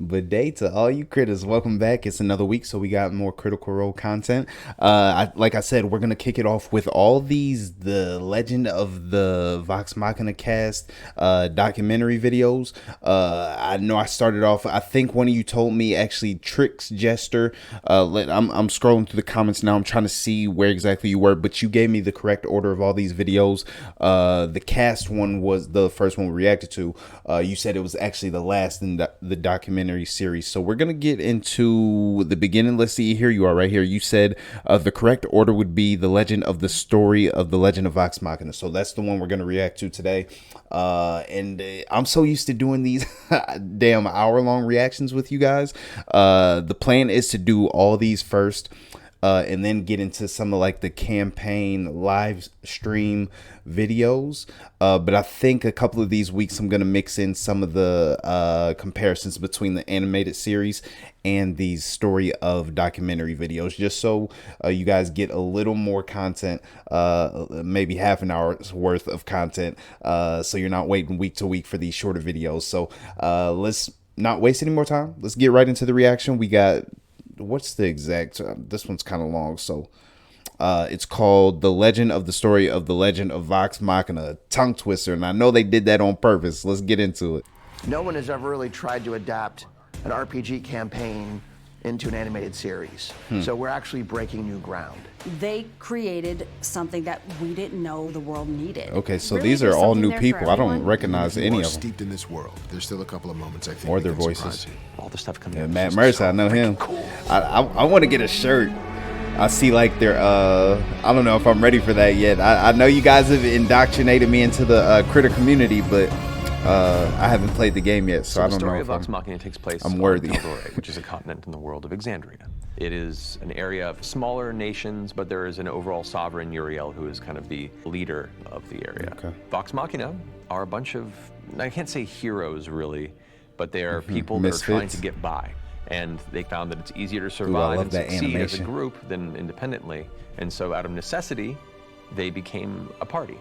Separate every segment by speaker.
Speaker 1: Good day to all you critters. Welcome back. It's another week, so we got more Critical Role content. Like I said, we're gonna kick it off with all the Legend of the Vox Machina cast documentary videos. I know I started off. I think one of you told me, actually, Tricks Jester. I'm scrolling through the comments now. I'm trying to see where exactly you were, but you gave me the correct order of all these videos. The cast one was the first one we reacted to. You said it was actually the last in the documentary series. So we're gonna get into the beginning. Let's see, here you are right here. You said the correct order would be the Legend of the Story of the Legend of Vox Machina. So that's the one we're gonna react to today. I'm so used to doing these damn hour-long reactions with you guys. The plan is to do all these first, and then get into some of like the campaign live stream videos. But I think a couple of these weeks I'm going to mix in some of the comparisons between the animated series and these story of documentary videos, just so you guys get a little more content, maybe half an hour's worth of content, so you're not waiting week to week for these shorter videos. So let's not waste any more time. Let's get right into the reaction. We got, what's the exact, this one's kind of long, so it's called The Legend of the Story of the Legend of Vox Machina. Tongue twister, and I know they did that on purpose. Let's get into it.
Speaker 2: No one has ever really tried to adapt an RPG campaign into an animated series. So we're actually breaking new ground.
Speaker 3: They created something that we didn't know the world needed.
Speaker 1: Okay, so
Speaker 3: Really,
Speaker 1: these are
Speaker 3: there's
Speaker 1: all
Speaker 3: something
Speaker 1: new
Speaker 3: there for
Speaker 1: people. I don't
Speaker 3: everyone.
Speaker 1: recognize any of them.
Speaker 4: Steeped in this world, there's still a couple of moments I think
Speaker 1: Or
Speaker 4: that
Speaker 1: their
Speaker 4: can surprise
Speaker 1: voices.
Speaker 4: you.
Speaker 5: All the stuff coming
Speaker 1: Yeah,
Speaker 5: out.
Speaker 1: Matt Mercer, I know him. I want to get a shirt. I see like they're I don't know if I'm ready for that yet. I know you guys have indoctrinated me into the critter community, but I haven't played the game yet, so I don't know
Speaker 5: The story
Speaker 1: if
Speaker 5: of Vox Machina takes place
Speaker 1: I'm worthy.
Speaker 5: on Eldore, which is a continent in the world of Exandria. It is an area of smaller nations, but there is an overall sovereign, Uriel, who is kind of the leader of the area.
Speaker 1: Okay.
Speaker 5: Vox Machina are a bunch of, I can't say heroes really, but they are people that are trying
Speaker 1: Misfits.
Speaker 5: to get by. And they found that it's easier to
Speaker 1: I
Speaker 5: survive
Speaker 1: love
Speaker 5: and
Speaker 1: that
Speaker 5: succeed as a
Speaker 1: animation.
Speaker 5: group than independently. And so out of necessity, they became a party.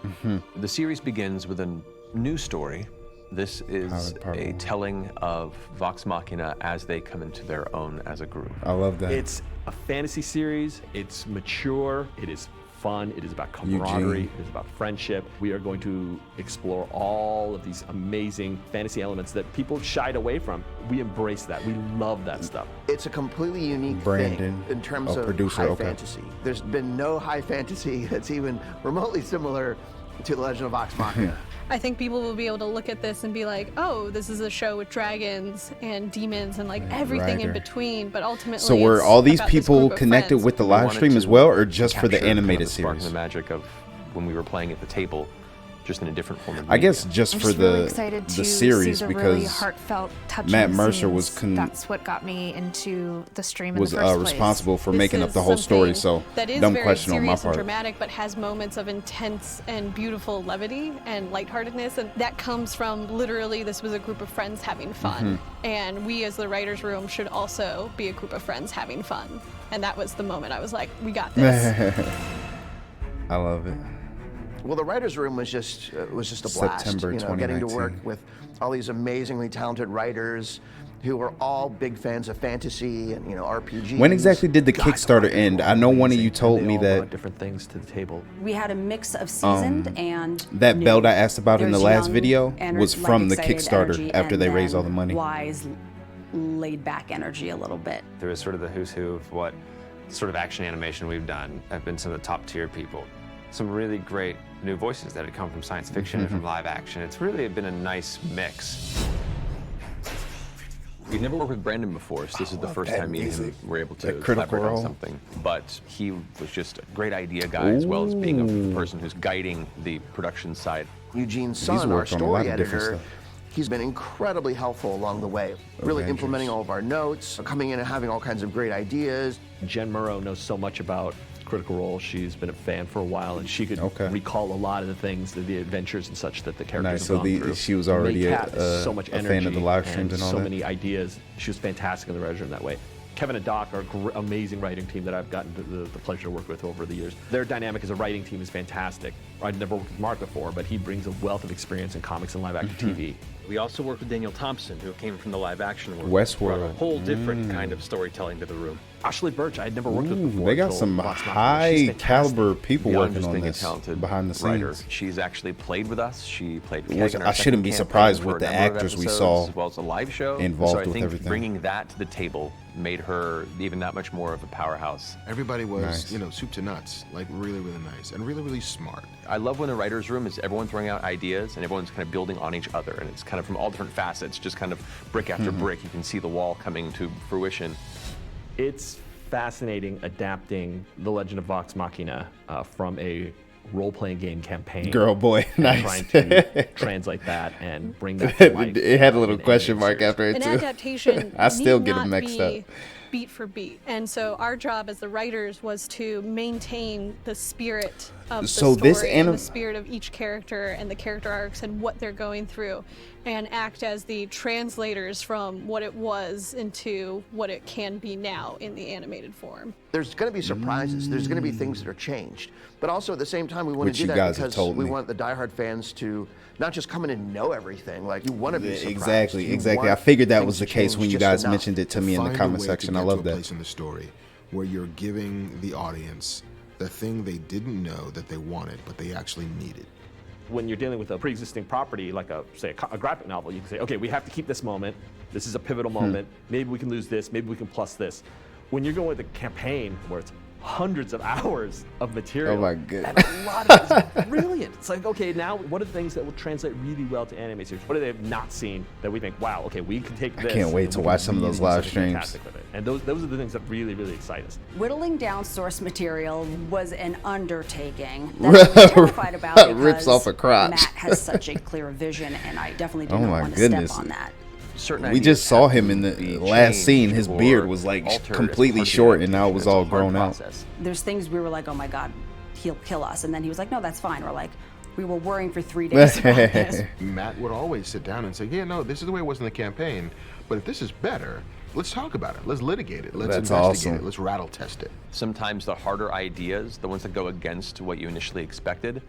Speaker 5: The series begins with a new story. This is a telling of Vox Machina as they come into their own as a group.
Speaker 1: I love that.
Speaker 6: It's a fantasy series. It's mature. It is fun. It is about camaraderie.
Speaker 1: Eugene.
Speaker 6: It is about friendship. We are going to explore all of these amazing fantasy elements that people shied away from. We embrace that. We love that stuff.
Speaker 2: It's a completely unique
Speaker 1: Brandon,
Speaker 2: thing in terms of
Speaker 1: producer,
Speaker 2: high
Speaker 1: okay.
Speaker 2: fantasy. There's been no high fantasy that's even remotely similar to The Legend of Vox Machina.
Speaker 7: I think people will be able to look at this and be like, oh, this is a show with dragons and demons and like everything in
Speaker 1: Rider.
Speaker 7: between, but ultimately
Speaker 1: So were
Speaker 7: it's
Speaker 1: all these
Speaker 7: about this
Speaker 1: people
Speaker 7: group of
Speaker 1: connected
Speaker 7: friends.
Speaker 1: with the
Speaker 5: We
Speaker 1: live
Speaker 5: wanted
Speaker 1: stream
Speaker 5: to
Speaker 1: as well, or just for the
Speaker 5: capture kind of
Speaker 1: animated
Speaker 5: the spark and
Speaker 1: series?
Speaker 5: the magic of when we were playing at the table, just in a different form of
Speaker 1: I guess
Speaker 5: media.
Speaker 1: just
Speaker 8: I'm
Speaker 1: for
Speaker 8: just really
Speaker 1: the
Speaker 8: excited to
Speaker 1: series,
Speaker 8: see the
Speaker 1: because
Speaker 8: really heartfelt, touching
Speaker 1: Matt Mercer was
Speaker 8: scenes. That's what got me into the stream in
Speaker 1: was
Speaker 8: the first place.
Speaker 1: responsible for
Speaker 7: This
Speaker 1: making up
Speaker 7: is
Speaker 1: the whole story.
Speaker 7: something
Speaker 1: So
Speaker 7: that is
Speaker 1: dumb
Speaker 7: very
Speaker 1: question on my
Speaker 7: serious and
Speaker 1: part.
Speaker 7: dramatic, but has moments of intense and beautiful levity and lightheartedness, and that comes from literally this was a group of friends having fun, and we as the writers' room should also be a group of friends having fun, and that was the moment I was like, we got this.
Speaker 1: I love it.
Speaker 2: Well, the writers' room was just a blast.
Speaker 1: September
Speaker 2: Getting to
Speaker 1: 2019.
Speaker 2: work with all these amazingly talented writers who are all big fans of fantasy and RPGs.
Speaker 1: When exactly did the
Speaker 2: God,
Speaker 1: Kickstarter
Speaker 2: writers
Speaker 1: end?
Speaker 2: were
Speaker 1: I know one of
Speaker 2: amazing.
Speaker 1: you told
Speaker 6: They
Speaker 1: me
Speaker 6: all
Speaker 1: that
Speaker 6: brought different things to the table.
Speaker 3: We had a mix of seasoned and
Speaker 1: that
Speaker 3: new.
Speaker 1: belt I asked about in the
Speaker 3: There's
Speaker 1: last
Speaker 3: young,
Speaker 1: video was
Speaker 3: like,
Speaker 1: from the
Speaker 3: excited
Speaker 1: Kickstarter
Speaker 3: energy,
Speaker 1: after
Speaker 3: and
Speaker 1: they raised all the
Speaker 3: then
Speaker 1: money.
Speaker 3: wise, laid back energy a little bit.
Speaker 9: There is sort of the who's who of what sort of action animation we've done have been some of the top tier people. Some really great new voices that had come from science fiction and from live action. It's really been a nice mix.
Speaker 5: We've never worked with Brandon before, so this is the first time me and him were able to
Speaker 1: That Critical
Speaker 5: collaborate on
Speaker 1: Role.
Speaker 5: something. But he was just a great idea guy, as well as being a person who's guiding the production side.
Speaker 2: Eugene's son, our
Speaker 1: worked on a lot
Speaker 2: story
Speaker 1: of different
Speaker 2: editor,
Speaker 1: stuff.
Speaker 2: he's been incredibly helpful along the way, really
Speaker 1: Avengers.
Speaker 2: implementing all of our notes, coming in and having all kinds of great ideas.
Speaker 6: Jen Murrow knows so much about Critical Role. She's been a fan for a while, and she could recall a lot of the things, the adventures and such that the characters
Speaker 1: Nice,
Speaker 6: have
Speaker 1: so
Speaker 6: gone through.
Speaker 1: she was already
Speaker 6: Maycat
Speaker 1: a-
Speaker 6: has so much
Speaker 1: a fan
Speaker 6: energy
Speaker 1: of the live streams and all
Speaker 6: so
Speaker 1: that.
Speaker 6: many ideas. She was fantastic in the writer's room that way. Kevin and Doc are amazing writing team that I've gotten the pleasure to work with over the years. Their dynamic as a writing team is fantastic. I'd never worked with Mark before, but he brings a wealth of experience in comics and live action TV.
Speaker 10: We also worked with Daniel Thompson, who came from the live action world.
Speaker 1: Westworld.
Speaker 10: Brought a whole different kind of storytelling to the room.
Speaker 6: Ashley Birch, I had never worked with before.
Speaker 1: They got
Speaker 6: until
Speaker 1: some
Speaker 6: Vox Machina. She's
Speaker 1: high
Speaker 6: fantastic.
Speaker 1: caliber people
Speaker 5: Beyond
Speaker 1: working
Speaker 5: just
Speaker 1: on
Speaker 5: being a
Speaker 1: this
Speaker 5: talented
Speaker 1: behind the
Speaker 5: writer,
Speaker 1: scenes.
Speaker 5: she's actually played with us. She played Keg
Speaker 1: Which
Speaker 5: in our
Speaker 1: I shouldn't
Speaker 5: second
Speaker 1: be
Speaker 5: campaign
Speaker 1: surprised
Speaker 5: for
Speaker 1: with
Speaker 5: a
Speaker 1: the
Speaker 5: number of
Speaker 1: actors we
Speaker 5: episodes,
Speaker 1: saw
Speaker 5: as well as a live show.
Speaker 1: involved
Speaker 5: so I
Speaker 1: with
Speaker 5: think
Speaker 1: everything.
Speaker 5: bringing that to the table made her even that much more of a powerhouse.
Speaker 4: Everybody was,
Speaker 1: Nice.
Speaker 4: you know, soup to nuts, like really, really nice and really, really smart.
Speaker 5: I love when the writer's room is everyone throwing out ideas and everyone's kind of building on each other, and it's kind of from all different facets, just kind of brick after brick. You can see the wall coming to fruition.
Speaker 6: It's fascinating adapting The Legend of Vox Machina from a role-playing game campaign.
Speaker 1: Girl, boy,
Speaker 6: and
Speaker 1: nice.
Speaker 6: trying to translate that and bring that to life.
Speaker 1: It had a little
Speaker 6: in
Speaker 1: question
Speaker 6: animated
Speaker 1: mark
Speaker 6: series.
Speaker 1: after it
Speaker 7: An
Speaker 1: too.
Speaker 7: adaptation
Speaker 1: I still
Speaker 7: need
Speaker 1: get them
Speaker 7: not
Speaker 1: mixed
Speaker 7: be
Speaker 1: up.
Speaker 7: beat for beat. And so our job as the writers was to maintain the spirit of the
Speaker 1: So
Speaker 7: story
Speaker 1: this
Speaker 7: and the spirit of each character and the character arcs and what they're going through, and act as the translators from what it was into what it can be now in the animated form.
Speaker 2: There's going to be surprises. There's going to be things that are changed. But also at the same time, we want
Speaker 1: Which
Speaker 2: to do
Speaker 1: you
Speaker 2: that
Speaker 1: guys have
Speaker 2: because
Speaker 1: told
Speaker 2: we
Speaker 1: me.
Speaker 2: want the diehard fans to not just come in and know everything. Like, you want to be surprised.
Speaker 1: Exactly,
Speaker 2: You
Speaker 1: exactly. I
Speaker 2: want
Speaker 1: figured that
Speaker 2: things
Speaker 1: was the
Speaker 2: to
Speaker 1: case
Speaker 2: change
Speaker 1: when you
Speaker 2: just
Speaker 1: guys
Speaker 2: enough.
Speaker 1: mentioned it to me in the
Speaker 4: Find a
Speaker 1: comment
Speaker 4: way to
Speaker 1: section. I
Speaker 4: get
Speaker 1: love
Speaker 4: to a
Speaker 1: that.
Speaker 4: place in the story where you're giving the audience the thing they didn't know that they wanted, but they actually needed.
Speaker 6: When you're dealing with a pre-existing property, like a graphic novel, you can say, okay, we have to keep this moment. This is a pivotal moment. Maybe we can lose this. Maybe we can plus this. When you're going with a campaign where it's hundreds of hours of material.
Speaker 1: Oh my goodness.
Speaker 6: And a lot of it is brilliant. It's like, okay, now what are the things that will translate really well to anime series? What do they have not seen that we think, wow, okay, we can take this.
Speaker 1: can't wait
Speaker 6: and
Speaker 1: to
Speaker 6: we
Speaker 1: watch
Speaker 6: can
Speaker 1: some of
Speaker 6: really
Speaker 1: those
Speaker 6: do
Speaker 1: live
Speaker 6: something
Speaker 1: streams.
Speaker 6: fantastic with it. And those are the things that really, really excite us.
Speaker 3: Whittling down source material was an undertaking that I was terrified about because
Speaker 1: Rips off a crotch.
Speaker 3: Matt has such a clear vision, and I definitely do
Speaker 1: Oh
Speaker 3: not
Speaker 1: my
Speaker 3: want to
Speaker 1: goodness.
Speaker 3: step on that.
Speaker 5: Certain
Speaker 1: We
Speaker 5: ideas
Speaker 1: just saw
Speaker 5: have
Speaker 1: him
Speaker 5: to
Speaker 1: in the
Speaker 5: be
Speaker 1: last scene.
Speaker 5: changed
Speaker 1: His
Speaker 5: or
Speaker 1: beard was like
Speaker 5: altered as
Speaker 1: completely
Speaker 5: part of the
Speaker 1: short, and now it
Speaker 5: adaptation.
Speaker 1: was
Speaker 5: It's a
Speaker 1: all
Speaker 5: hard
Speaker 1: grown out.
Speaker 5: process.
Speaker 3: There's things we were like, oh my God, he'll kill us. And then he was like, no, that's fine. We're like, we were worrying for 3 days about this.
Speaker 4: Matt would always sit down and say, yeah, no, this is the way it was in the campaign, but if this is better, let's talk about it. Let's litigate it. Let's
Speaker 1: That's
Speaker 4: investigate
Speaker 1: awesome.
Speaker 4: it. Let's rattle test it.
Speaker 5: Sometimes the harder ideas, the ones that go against what you initially expected,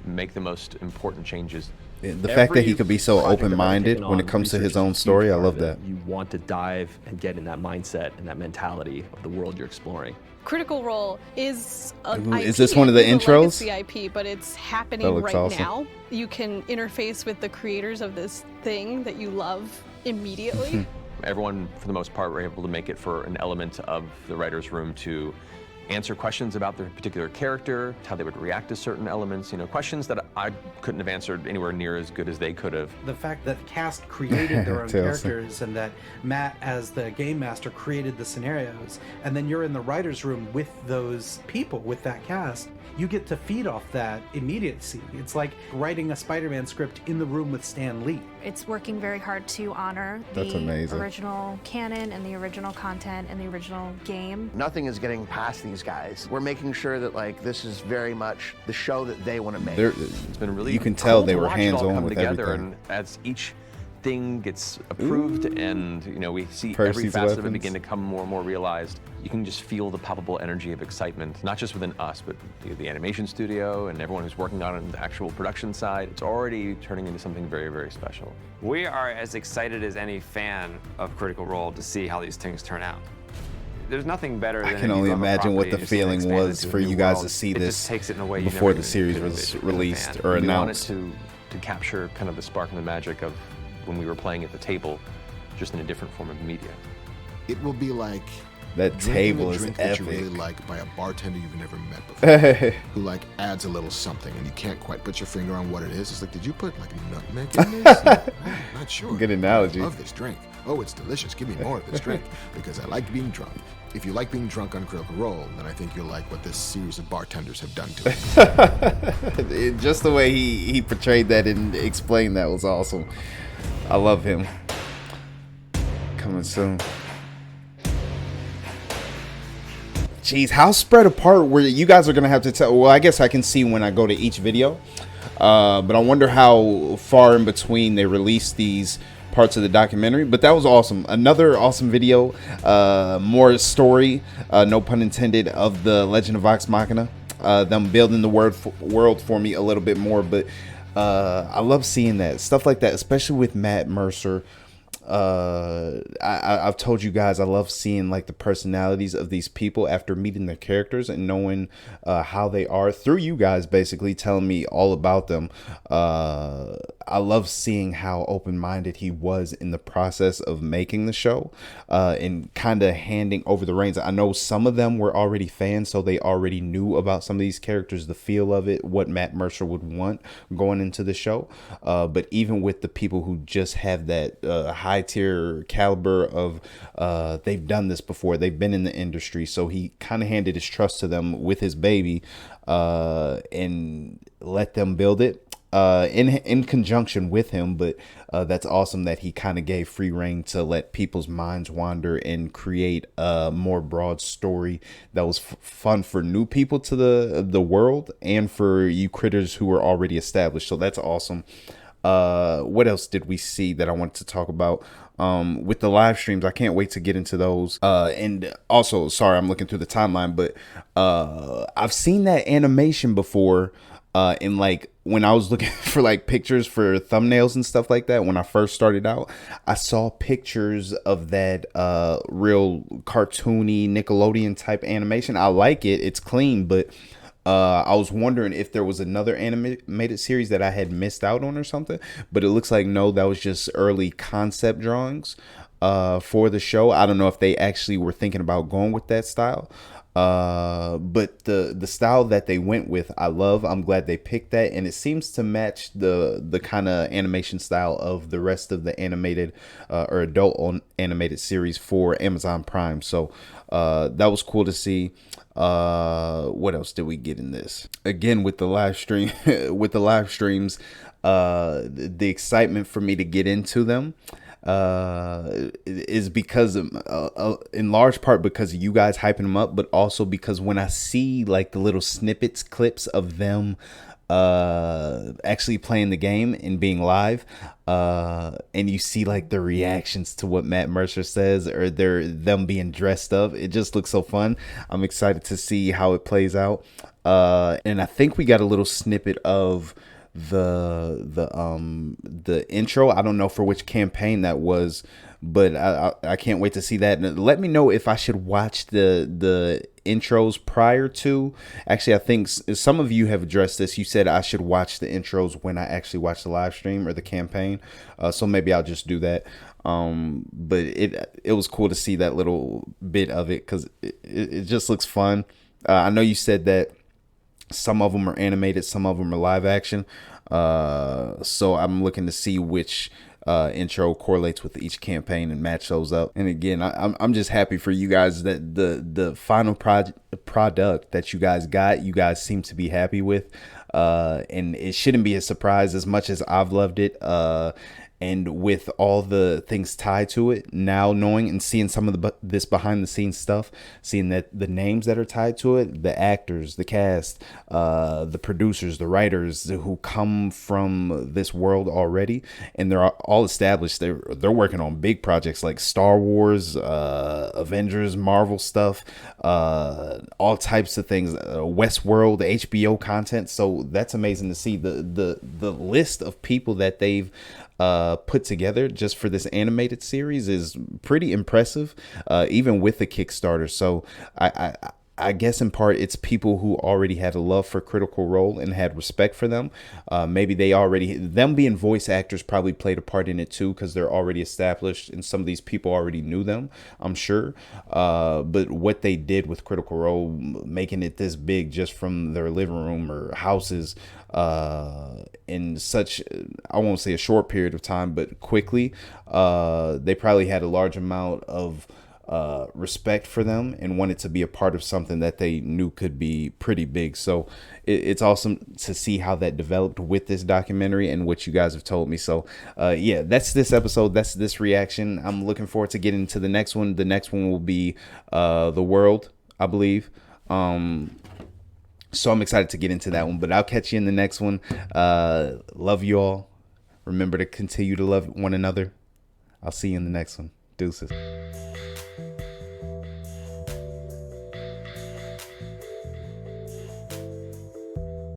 Speaker 5: make the most important changes.
Speaker 1: The fact that he could be so
Speaker 6: Every project I've ever
Speaker 1: open-minded
Speaker 6: taken
Speaker 1: when
Speaker 6: on,
Speaker 1: it comes to his
Speaker 6: research is a
Speaker 1: own
Speaker 6: huge
Speaker 1: story, I
Speaker 6: part
Speaker 1: love
Speaker 6: of
Speaker 1: that.
Speaker 6: it. You want to dive and get in that mindset and that mentality of the world you're exploring.
Speaker 7: Critical Role is an
Speaker 1: Ooh,
Speaker 7: IP.
Speaker 1: is this one of the
Speaker 7: It's a
Speaker 1: intros?
Speaker 7: legacy IP, but it's
Speaker 1: That
Speaker 7: happening
Speaker 1: looks
Speaker 7: right
Speaker 1: awesome.
Speaker 7: now. You can interface with the creators of this thing that you love immediately.
Speaker 5: Everyone, for the most part, were able to make it for an element of the writer's room to answer questions about their particular character, how they would react to certain elements, you know, questions that I couldn't have answered anywhere near as good as they could have.
Speaker 11: The fact that the cast created their own
Speaker 1: Tails.
Speaker 11: characters and that Matt, as the game master, created the scenarios, and then you're in the writer's room with those people, with that cast, you get to feed off that immediacy. It's like writing a Spider-Man script in the room with Stan Lee.
Speaker 8: It's working very hard to honor
Speaker 1: That's
Speaker 8: the
Speaker 1: amazing.
Speaker 8: original canon and the original content and the original game.
Speaker 2: Nothing is getting past these guys. We're making sure that, like, this is very much the show that they want to make.
Speaker 5: It's been really
Speaker 1: You can tell
Speaker 5: cool
Speaker 1: they
Speaker 5: to
Speaker 1: were
Speaker 5: watch it all
Speaker 1: hands-on
Speaker 5: come
Speaker 1: with
Speaker 5: together,
Speaker 1: everything.
Speaker 5: and as each thing gets approved and, you know, we see every
Speaker 1: Percy's
Speaker 5: facet of it
Speaker 1: weapons.
Speaker 5: begin to come more and more realized, you can just feel the palpable energy of excitement, not just within us, but the animation studio and everyone who's working on it, the actual production side. It's already turning into something very, very special.
Speaker 9: We are as excited as any fan of Critical Role to see how these things turn out. There's nothing better than
Speaker 1: I can
Speaker 9: if you
Speaker 1: only
Speaker 9: love a
Speaker 1: imagine what
Speaker 9: property
Speaker 1: the
Speaker 9: and just see it
Speaker 1: feeling
Speaker 9: expand
Speaker 1: was
Speaker 9: into a
Speaker 1: for
Speaker 9: new
Speaker 1: you guys
Speaker 9: world.
Speaker 1: to see
Speaker 9: It
Speaker 1: this
Speaker 9: just takes it in a way you
Speaker 1: before
Speaker 9: never
Speaker 1: the series
Speaker 9: could
Speaker 1: was
Speaker 9: envision as a
Speaker 1: released
Speaker 9: fan.
Speaker 1: or
Speaker 5: We wanted
Speaker 1: announced.
Speaker 5: to capture kind of the spark and the magic of when we were playing at the table, just in a different form of media.
Speaker 4: It will be like
Speaker 1: That
Speaker 4: drinking
Speaker 1: table
Speaker 4: a
Speaker 1: is
Speaker 4: drink that you really
Speaker 1: epic.
Speaker 4: like by a bartender you've never met before, who like adds a little something and you can't quite put your finger on what it is. It's like, did you put like nutmeg in this? I'm not sure.
Speaker 1: Good analogy.
Speaker 4: I love this drink. Oh, it's delicious. Give me more of this drink because I like being drunk. If you like being drunk on Critical Role, then I think you'll like what this series of bartenders have done to it.
Speaker 1: Just the way he portrayed that and explained that was awesome. I love him. Coming soon. Jeez, how spread apart were you guys are gonna have to tell? Well, I guess I can see when I go to each video, but I wonder how far in between they release these parts of the documentary. But that was awesome. Another awesome video, more story, no pun intended, of the Legend of Vox Machina. them building the world for me a little bit more. But I love seeing that stuff like that, especially with Matt Mercer. I've told you guys I love seeing like the personalities of these people after meeting their characters and knowing how they are through you guys basically telling me all about them. I love seeing how open-minded he was in the process of making the show and kind of handing over the reins. I know some of them were already fans, so they already knew about some of these characters, the feel of it, what Matt Mercer would want going into the show. But even with the people who just have that high tier caliber of they've done this before, they've been in the industry, so he kind of handed his trust to them with his baby and let them build it in conjunction with him. But that's awesome that he kind of gave free reign to let people's minds wander and create a more broad story that was fun for new people to the world and for you critters who were already established. So that's awesome. What else did we see that I wanted to talk about? With the live streams, I can't wait to get into those. And also, sorry, I'm looking through the timeline, but I've seen that animation before. In like when I was looking for like pictures for thumbnails and stuff like that, when I first started out, I saw pictures of that real cartoony Nickelodeon type animation. I like it. It's clean, but I was wondering if there was another animated series that I had missed out on or something, but it looks like no, that was just early concept drawings for the show. I don't know if they actually were thinking about going with that style. But the style that they went with, I love. I'm glad they picked that, and it seems to match the kind of animation style of the rest of the animated or adult animated series for Amazon Prime. So that was cool to see. What else did we get in this? Again, with the live stream, with the live streams, the excitement for me to get into them is because in large part because of you guys hyping them up, but also because when I see like the little snippets, clips of them actually playing the game and being live, and you see like the reactions to what Matt Mercer says or them being dressed up, it just looks so fun. I'm excited to see how it plays out. And I think we got a little snippet of the intro. I don't know for which campaign that was, but I can't wait to see that. And let me know if I should watch the intros prior to. Actually, I think some of you have addressed this. You said I should watch the intros when I actually watch the live stream or the campaign. So maybe I'll just do that. But it was cool to see that little bit of it because it just looks fun. I know you said that some of them are animated, some of them are live action. So I'm looking to see which intro correlates with each campaign and match those up. And again, I'm just happy for you guys that the final product that you guys seem to be happy with. And it shouldn't be a surprise as much as I've loved it. And with all the things tied to it, now knowing and seeing some of this behind the scenes stuff, seeing that the names that are tied to it, the actors, the cast, the producers, the writers who come from this world already, and they're all established. They're working on big projects like Star Wars, Avengers, Marvel stuff, all types of things, Westworld, HBO content. So that's amazing to see the list of people that they've put together just for this animated series is pretty impressive, even with the Kickstarter. So I guess in part it's people who already had a love for Critical Role and had respect for them. Maybe them being voice actors probably played a part in it too, because they're already established and some of these people already knew them, I'm sure. But what they did with Critical Role, making it this big just from their living room or houses, in such, I won't say a short period of time, but quickly, they probably had a large amount of respect for them and wanted to be a part of something that they knew could be pretty big. So it's awesome to see how that developed with this documentary and what you guys have told me. So yeah, that's this episode. That's this reaction. I'm looking forward to getting to the next one. The next one will be The World, I believe. So I'm excited to get into that one, but I'll catch you in the next one. Love you all. Remember to continue to love one another. I'll see you in the next one. Deuces.